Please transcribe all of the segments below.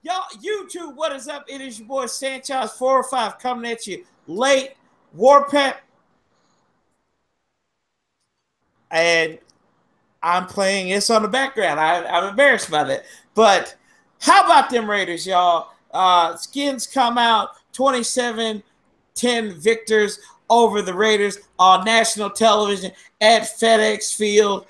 Y'all, YouTube, what is up? It is your boy Sanchez 405 coming at you late. Warpath. And I'm playing this on the background. I'm embarrassed by that. But how about them Raiders, y'all? Skins come out 27-10 victors over the Raiders on national television at FedEx Field.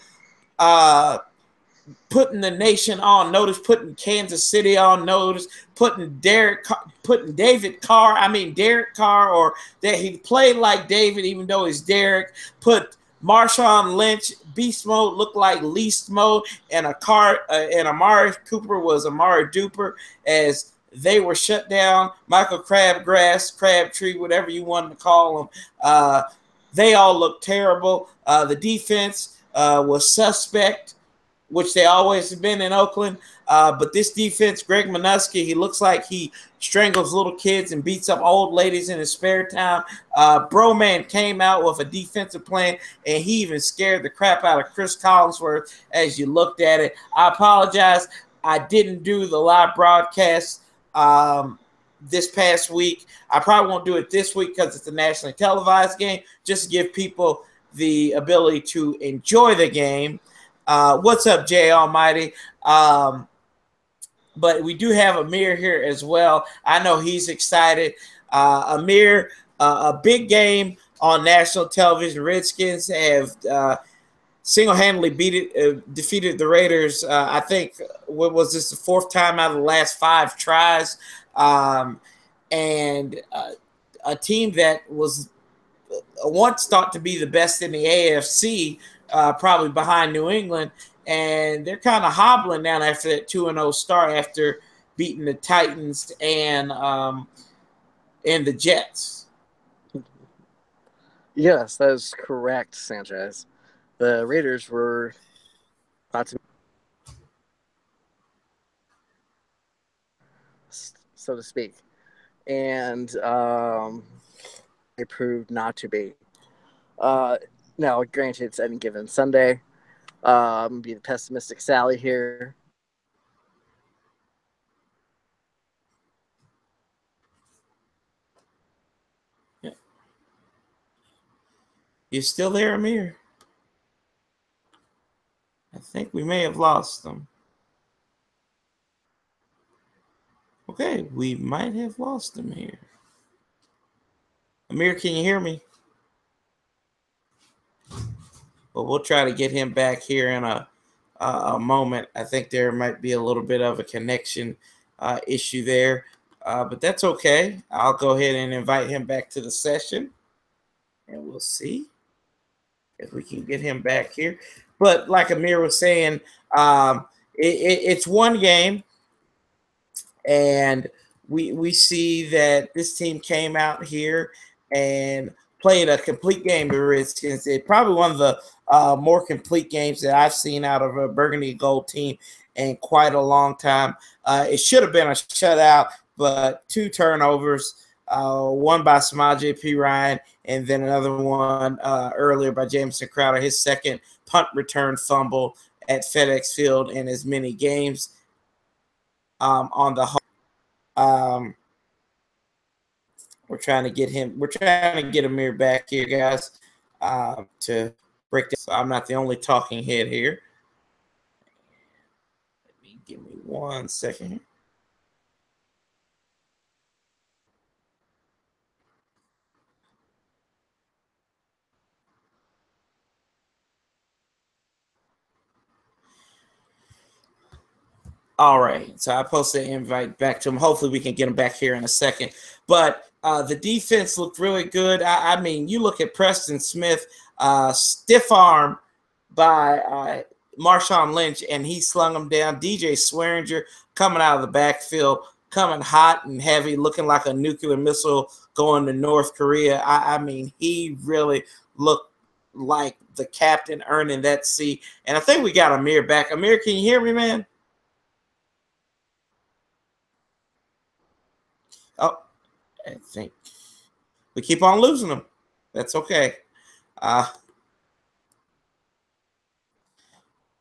Putting the nation on notice, putting Kansas City on notice, putting Derek Carr, or that he played like David, even though he's Derek. Put Marshawn Lynch, beast mode, looked like least mode, and and Amari Cooper was Amari Duper as they were shut down. Michael Crabtree, whatever you want to call them. They all looked terrible. The defense was suspect, which they always have been in Oakland. But this defense, Greg Minuski, he looks like he strangles little kids and beats up old ladies in his spare time. Broman came out with a defensive plan, and he even scared the crap out of Chris Collinsworth as you looked at it. I apologize. I didn't do the live broadcast this past week. I probably won't do it this week because it's a nationally televised game, just to give people the ability to enjoy the game. What's up, Jay Almighty? But we do have Amir here as well. I know he's excited. Amir, a big game on national television. Redskins have single-handedly defeated the Raiders. I think, what was this, the fourth time out of the last 5 tries? And a team that was once thought to be the best in the AFC, probably behind New England, and they're kind of hobbling down after that 2-0 start after beating the Titans and the Jets. Yes, that is correct, Sanchez. The Raiders were not to, so to speak, and they proved not to be. Now, granted, it's any given Sunday. Be the pessimistic Sally here. Yeah. You still there, Amir? I think we may have lost them. Okay, we might have lost them here. Amir, can you hear me? But we'll try to get him back here in a moment. I think there might be a little bit of a connection issue there, but that's okay. I'll go ahead and invite him back to the session, and we'll see if we can get him back here. But like Amir was saying, it's one game, and we see that this team came out here and played a complete game. The Redskins did, probably one of the more complete games that I've seen out of a burgundy gold team in quite a long time. It should have been a shutout, but 2 turnovers, one by Samaje P. Ryan, and then another one earlier by Jameson Crowder, his second punt return fumble at FedEx Field in as many games on the whole. We're trying to get Amir back here, guys, to break this. So I'm not the only talking head here. Give me 1 second. All right, so I posted an invite back to him. Hopefully we can get him back here in a second. But the defense looked really good. I mean, you look at Preston Smith, stiff arm by Marshawn Lynch, and he slung him down. DJ Swearinger coming out of the backfield, coming hot and heavy, looking like a nuclear missile going to North Korea. I mean, he really looked like the captain earning that seat. And I think we got Amir back. Amir, can you hear me, man? Oh, I think we keep on losing them. That's okay.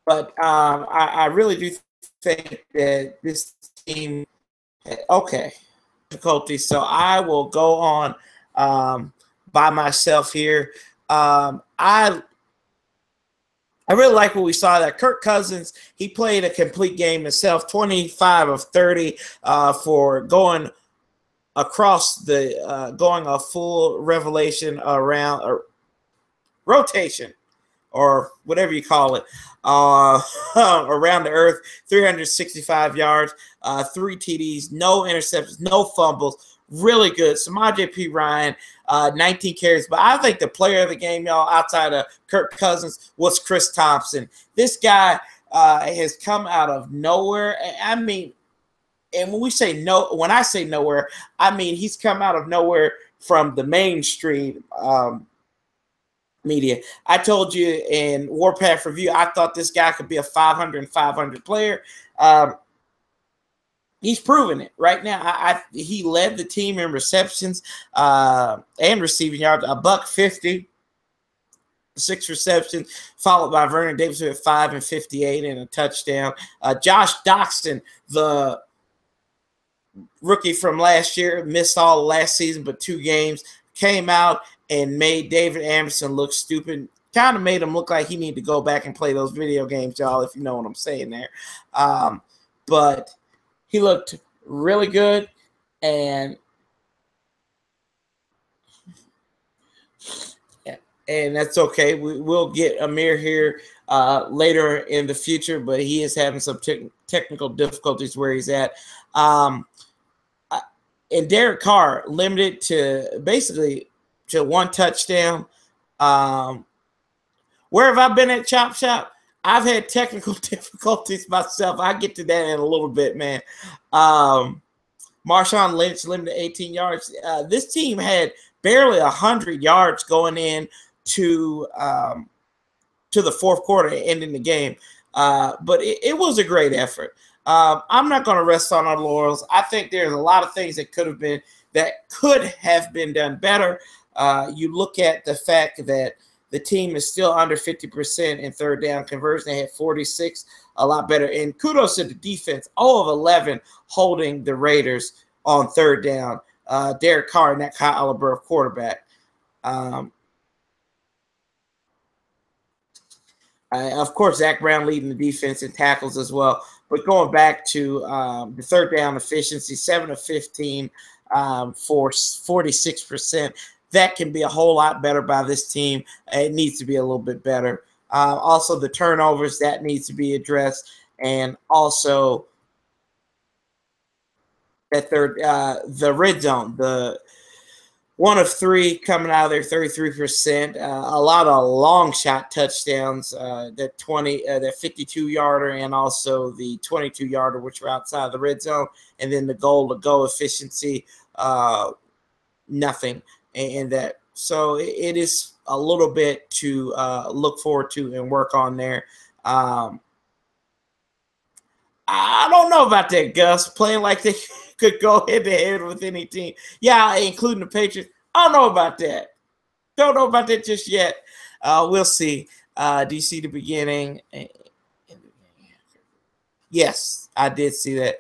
But I really do think that this team Okay. Difficulty. So I will go on by myself here. I really like what we saw that Kirk Cousins, he played a complete game himself, 25 of 30 for going across the going a full revelation around or rotation or whatever you call it, around the earth, 365 yards, 3 TDs, no interceptions, no fumbles, really good. Samaje P. Ryan, 19 carries. But I think the player of the game, y'all, outside of Kirk Cousins, was Chris Thompson. This guy has come out of nowhere. I mean, and when I say nowhere, I mean he's come out of nowhere from the mainstream media. I told you in Warpath Review, I thought this guy could be a 500 player. He's proven it right now. He led the team in receptions and receiving yards, $150, 6 receptions, followed by Vernon Davis at 5 and 58 and a touchdown. Josh Doxson, the rookie from last year, missed all of last season but 2 games, came out and made David Anderson look stupid. Kind of made him look like he needed to go back and play those video games, y'all, if you know what I'm saying there. But he looked really good, and that's okay. We'll get Amir here later in the future, but he is having some technical difficulties where he's at. And Derek Carr limited to basically to 1 touchdown. Where have I been at Chop Shop? I've had technical difficulties myself. I'll get to that in a little bit, man. Marshawn Lynch limited to 18 yards. This team had barely 100 yards going in to the fourth quarter, ending the game. But it was a great effort. I'm not going to rest on our laurels. I think there's a lot of things that could have been done better. You look at the fact that the team is still under 50% in third down conversion. They had 46, a lot better. And kudos to the defense, 0 of 11 holding the Raiders on third down. Derek Carr and that caliber of quarterback. Of course, Zach Brown leading the defense in tackles as well. But going back to the third down efficiency, 7 of 15 for 46%. That can be a whole lot better by this team. It needs to be a little bit better. Also, the turnovers, that needs to be addressed. And also, that third, the red zone, the 1 of 3 coming out of there, 33%. A lot of long shot touchdowns, that 52-yarder and also the 22-yarder, which were outside the red zone. And then the goal-to-go efficiency, nothing. And that, so it is a little bit to look forward to and work on there. I don't know about that, Gus, playing like they could go head-to-head with any team. Yeah, including the Patriots. I don't know about that. Don't know about that just yet. We'll see. Do you see the beginning? Yes, I did see that.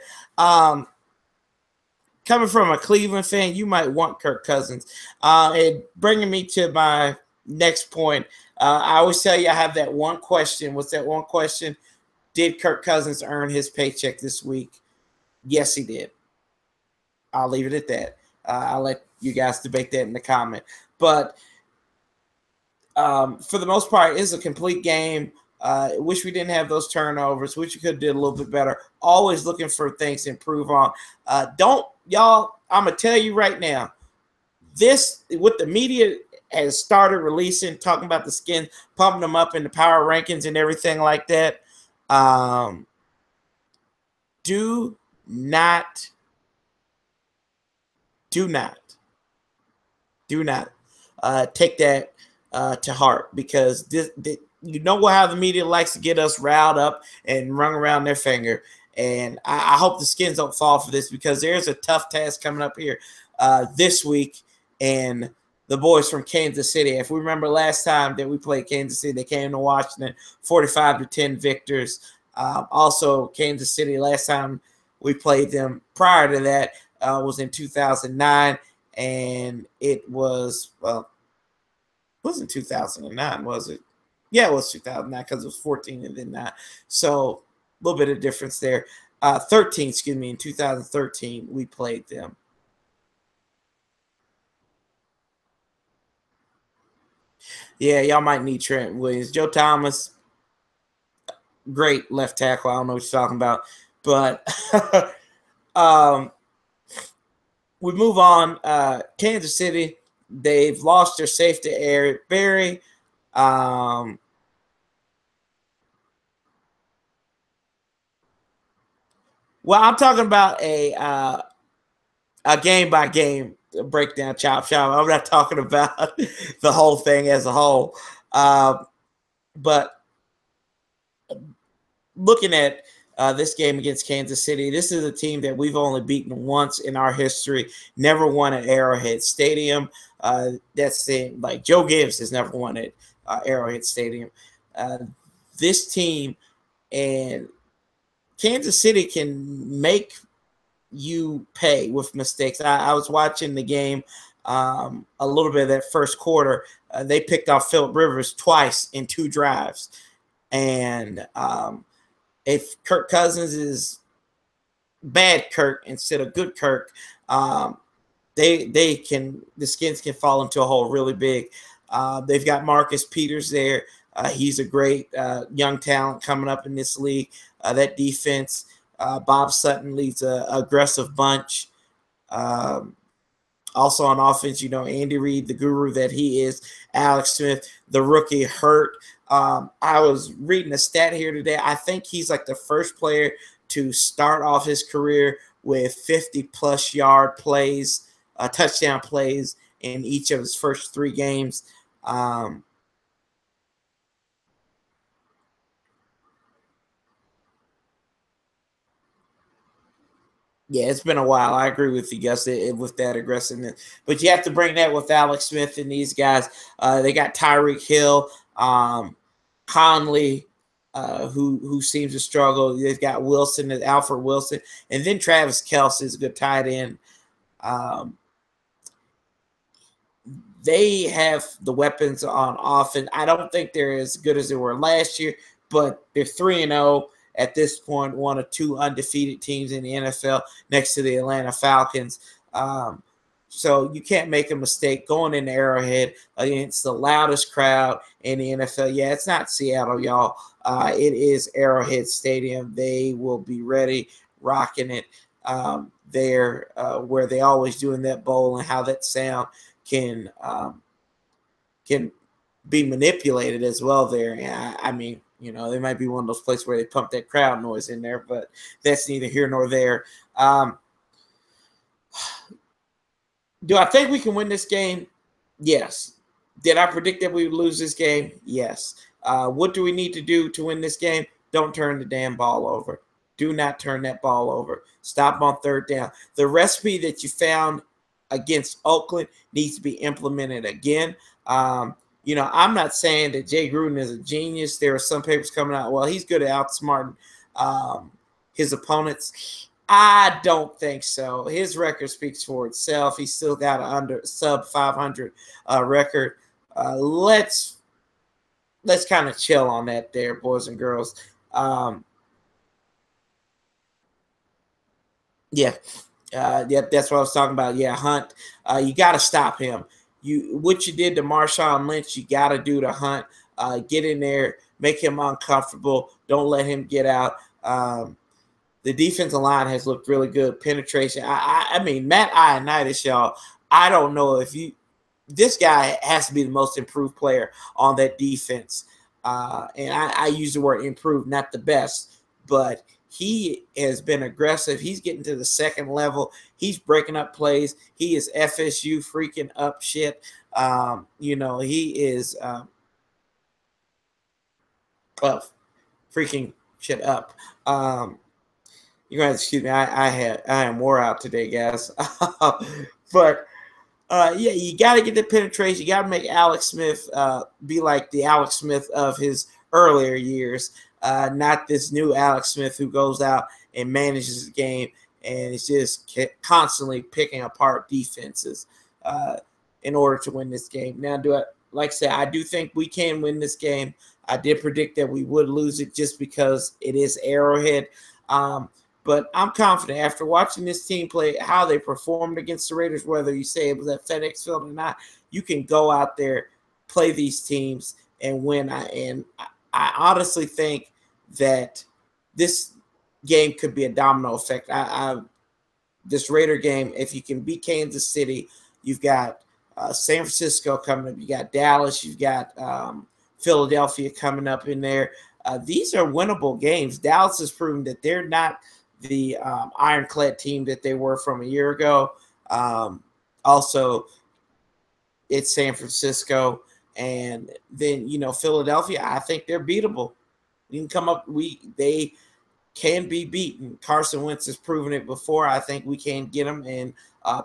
Coming from a Cleveland fan, you might want Kirk Cousins. And bringing me to my next point, I always tell you I have that one question. What's that one question? Did Kirk Cousins earn his paycheck this week? Yes, he did. I'll leave it at that. I'll let you guys debate that in the comment. But for the most part, it's a complete game. Wish we didn't have those turnovers. Wish we could have did a little bit better. Always looking for things to improve on. Y'all, I'm going to tell you right now, this, what the media has started releasing, talking about the Skins, pumping them up in the power rankings and everything like that. Do not take that to heart, because you know how the media likes to get us riled up and rung around their finger. And I hope the Skins don't fall for this, because there's a tough task coming up here this week. And the boys from Kansas City, if we remember last time that we played Kansas City, they came to Washington, 45-10 victors. Also, Kansas City last time we played them. Prior to that was in 2009, and it was, well, it wasn't 2009, was it? Yeah, it was 2009 because it was 14 and then 9. So a little bit of difference there. 13, excuse me, in 2013, we played them. Yeah, y'all might need Trent Williams. Joe Thomas, great left tackle. I don't know what you're talking about. But we move on. Kansas City, they've lost their safety, Eric Berry. Well, I'm talking about a game by game breakdown, chop shop. I'm not talking about the whole thing as a whole. But looking at this game against Kansas City, this is a team that we've only beaten once in our history, never won at Arrowhead Stadium. That's it. Like Joe Gibbs has never won at Arrowhead Stadium. This team and Kansas City can make you pay with mistakes. I was watching the game a little bit of that first quarter. They picked off Phillip Rivers twice in 2 drives. And if Kirk Cousins is bad Kirk instead of good Kirk, the Skins can fall into a hole really big. They've got Marcus Peters there. He's a great young talent coming up in this league. That defense, Bob Sutton leads an aggressive bunch. Also on offense, Andy Reid, the guru that he is, Alex Smith, the rookie, hurt. I was reading a stat here today. I think he's like the first player to start off his career with 50-plus yard plays, touchdown plays in each of his first 3 games. Yeah, it's been a while. I agree with you, Gus, with that aggressiveness. But you have to bring that with Alex Smith and these guys. They got Tyreek Hill, Conley, who seems to struggle. They've got Wilson, Alfred Wilson, and then Travis Kelce is a good tight end. They have the weapons on offense. I don't think they're as good as they were last year, but they're 3-0 at this point, one of 2 undefeated teams in the NFL next to the Atlanta Falcons. So you can't make a mistake going into Arrowhead against the loudest crowd in the NFL. Yeah, it's not Seattle, y'all. It is Arrowhead Stadium. They will be ready, rocking it there where they always do in that bowl, and how that sound can be manipulated as well there. And I mean, they might be one of those places where they pump that crowd noise in there, but that's neither here nor there. Do I think we can win this game? Yes. Did I predict that we would lose this game? Yes. What do we need to do to win this game? Don't turn the damn ball over. Do not turn that ball over. Stop on 3rd down. The recipe that you found against Oakland needs to be implemented again. I'm not saying that Jay Gruden is a genius. There are some papers coming out, well, he's good at outsmarting his opponents. I don't think so. His record speaks for itself. He's still got an sub 500 record. Let's kind of chill on that there, boys and girls. Yeah, that's what I was talking about. Yeah, Hunt, you got to stop him. What you did to Marshawn Lynch, you got to do to Hunt. Get in there, make him uncomfortable. Don't let him get out. The defensive line has looked really good. Penetration. I mean, Matt Ioannidis, y'all. I don't know if this guy has to be the most improved player on that defense. And I use the word improved, not the best, but he has been aggressive. He's getting to the second level. He's breaking up plays. He is FSU freaking up shit. He is freaking shit up. You're going to excuse me. I am wore out today, guys. But you got to get the penetration. You got to make Alex Smith be like the Alex Smith of his earlier years. not this new Alex Smith who goes out and manages the game and is just constantly picking apart defenses in order to win this game. Now, like I said, I do think we can win this game. I did predict that we would lose it just because it is Arrowhead. But I'm confident after watching this team play, how they performed against the Raiders, whether you say it was at FedEx Field or not, you can go out there, play these teams, and win. I honestly think that this game could be a domino effect. This Raider game, if you can beat Kansas City, you've got San Francisco coming up, you got Dallas, you've got Philadelphia coming up in there. These are winnable games. Dallas has proven that they're not the ironclad team that they were from a year ago. Also, it's San Francisco. And then, Philadelphia, I think they're beatable. You can come up, they can be beaten. Carson Wentz has proven it before. I think we can get them and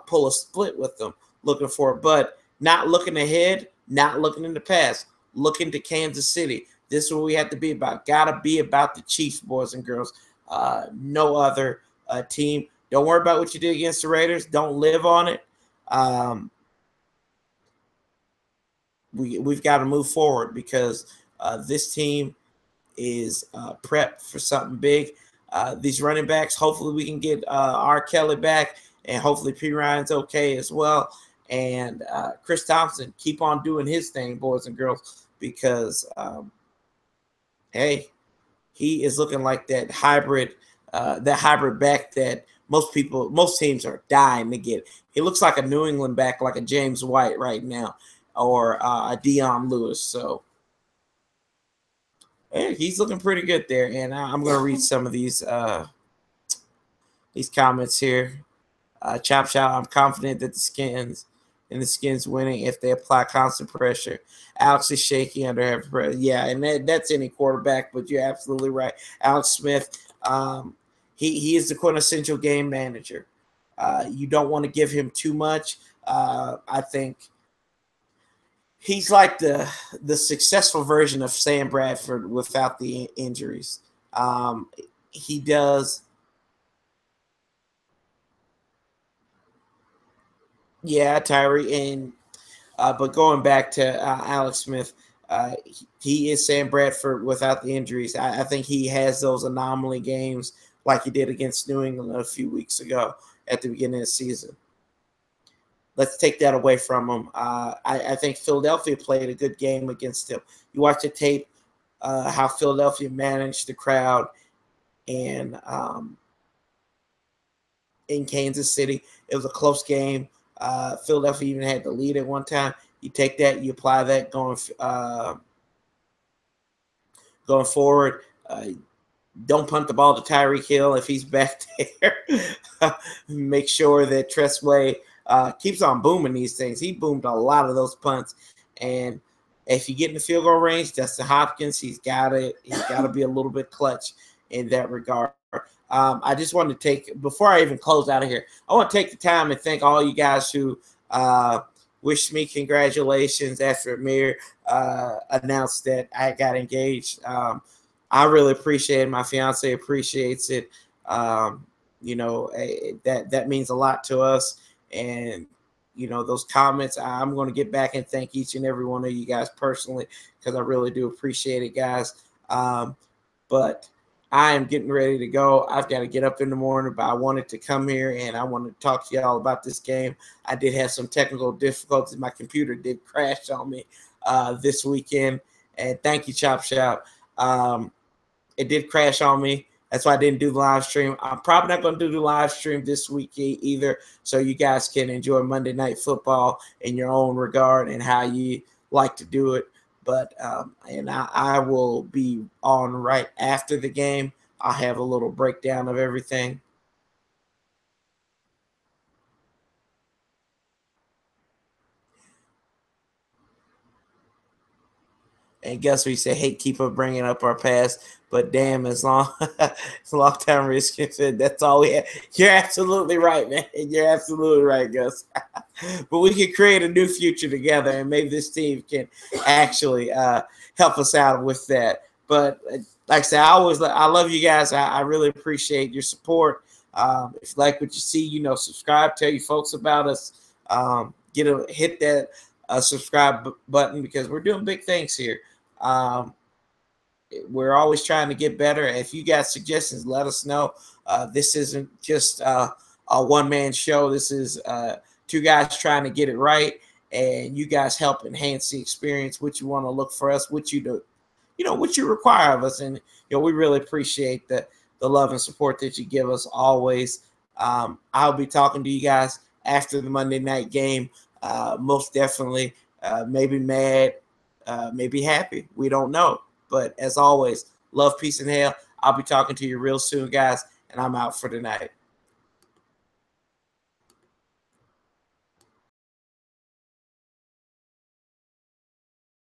pull a split with them, looking for it. But not looking ahead, not looking in the past, looking to Kansas City. This is what we have to be about. Got to be about the Chiefs, boys and girls. No other team. Don't worry about what you did against the Raiders. Don't live on it. We've got to move forward because this team is prepped for something big. These running backs, hopefully we can get R. Kelly back, and hopefully P. Ryan's okay as well. And Chris Thompson, keep on doing his thing, boys and girls, because, hey, he is looking like that hybrid back that most teams are dying to get. He looks like a New England back, like a James White right now, or a Dion Lewis. So hey, he's looking pretty good there. And I'm going to read some of these comments here. Chop Shop, I'm confident that the Skins winning if they apply constant pressure. Alex is shaky under heavy pressure. Yeah, and that's any quarterback, but you're absolutely right. Alex Smith, he is the quintessential game manager. You don't want to give him too much. I think he's like the successful version of Sam Bradford without the injuries. He does. Yeah, Tyree. And but going back to Alex Smith, he is Sam Bradford without the injuries. I think he has those anomaly games like he did against New England a few weeks ago at the beginning of the season. Let's take that away from him. I think Philadelphia played a good game against him. You watch the tape, how Philadelphia managed the crowd, and in Kansas City, it was a close game. Philadelphia even had the lead at one time. You take that, you apply that going forward. Don't punt the ball to Tyreek Hill if he's back there. Make sure that Tressway keeps on booming these things. He boomed a lot of those punts. And if you get in the field goal range, Dustin Hopkins, he's got to be a little bit clutch in that regard. I just wanted to take, before I even close out of here, I want to take the time and thank all you guys who wished me congratulations after Amir announced that I got engaged. I really appreciate it. My fiance appreciates it. That means a lot to us. And, those comments, I'm going to get back and thank each and every one of you guys personally because I really do appreciate it, guys. But I am getting ready to go. I've got to get up in the morning, but I wanted to come here and I wanted to talk to y'all about this game. I did have some technical difficulties. My computer did crash on me this weekend. And thank you, Chop Shop. It did crash on me. That's why I didn't do the live stream. I'm probably not going to do the live stream this week either, so you guys can enjoy Monday Night Football in your own regard and how you like to do it. But I will be on right after the game. I'll have a little breakdown of everything. And guess what? You say, hey, keep on bringing up our past. But damn, as long time Redskins said, that's all we have. You're absolutely right, man. You're absolutely right, Gus. But we can create a new future together, and maybe this team can actually help us out with that. But like I said, I love you guys. I really appreciate your support. If you like what you see, subscribe, tell your folks about us. Hit that subscribe button because we're doing big things here. We're always trying to get better. If you got suggestions, let us know. This isn't just a one-man show. This is two guys trying to get it right, and you guys help enhance the experience. What you want to look for us, what you do, what you require of us, and we really appreciate the love and support that you give us always. I'll be talking to you guys after the Monday night game. Most definitely, maybe mad, maybe happy. We don't know. But as always, love, peace, and hell. I'll be talking to you real soon, guys, and I'm out for tonight.